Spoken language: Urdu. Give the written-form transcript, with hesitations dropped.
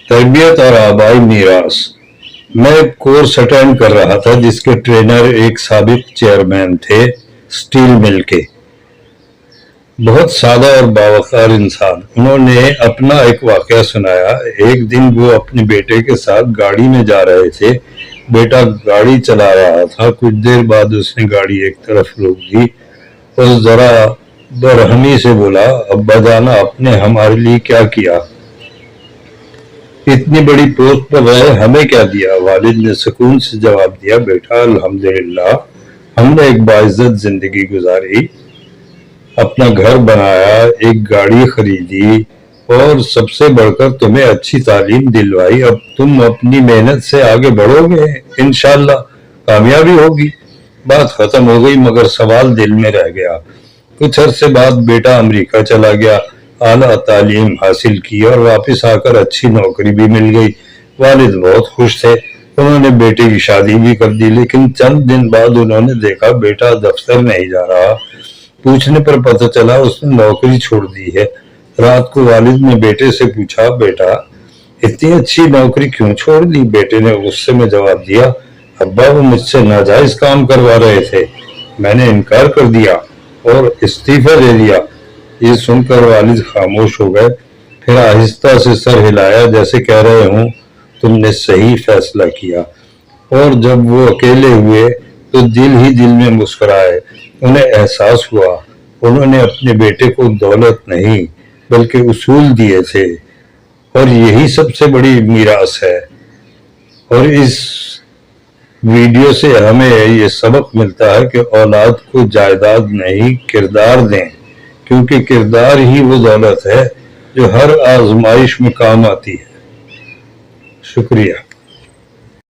تربیت اور آبائی میراث۔ میں ایک کورس اٹینڈ کر رہا تھا جس کے ٹرینر ایک سابق چیئرمین تھے سٹیل مل کے، بہت سادہ اور باوقار انسان۔ انہوں نے اپنا ایک واقعہ سنایا۔ ایک دن وہ اپنے بیٹے کے ساتھ گاڑی میں جا رہے تھے۔ بیٹا گاڑی چلا رہا تھا۔ کچھ دیر بعد اس نے گاڑی ایک طرف روک دی اور ذرا برہمی سے بولا، ابا جانا آپ نے ہمارے لیے کیا کیا؟ اتنی بڑی پوسٹ پر رہے ہمیں کیا دیا؟ والد نے سکون سے جواب دیا، بیٹا الحمدللہ ہم نے ایک باعزت زندگی گزاری، اپنا گھر بنایا، ایک گاڑی خریدی اور سب سے بڑھ کر تمہیں اچھی تعلیم دلوائی۔ اب تم اپنی محنت سے آگے بڑھو گے، انشاءاللہ کامیابی ہوگی۔ بات ختم ہو گئی، مگر سوال دل میں رہ گیا۔ کچھ عرصے بعد بیٹا امریکہ چلا گیا، اعلیٰ تعلیم حاصل کی اور واپس آ کر اچھی نوکری بھی مل گئی۔ والد بہت خوش تھے، انہوں نے بیٹے کی شادی بھی کر دی، لیکن چند دن بعد انہوں نے دیکھا بیٹا دفتر نہیں جا رہا۔ پوچھنے پر پتہ چلا اس نے نوکری چھوڑ دی ہے۔ رات کو والد نے بیٹے سے پوچھا، بیٹا اتنی اچھی نوکری کیوں چھوڑ دی؟ بیٹے نے غصے میں جواب دیا، ابا وہ مجھ سے ناجائز کام کروا رہے تھے، میں نے انکار کر دیا اور استعفیٰ دے دیا۔ یہ سن کر والد خاموش ہو گئے، پھر آہستہ سے سر ہلایا جیسے کہہ رہے ہوں تم نے صحیح فیصلہ کیا۔ اور جب وہ اکیلے ہوئے تو دل ہی دل میں مسکرائے۔ انہیں احساس ہوا انہوں نے اپنے بیٹے کو دولت نہیں بلکہ اصول دیے تھے، اور یہی سب سے بڑی میراث ہے۔ اور اس ویڈیو سے ہمیں یہ سبق ملتا ہے کہ اولاد کو جائیداد نہیں کردار دیں، کیونکہ کردار ہی وہ دولت ہے جو ہر آزمائش میں کام آتی ہے۔ شکریہ۔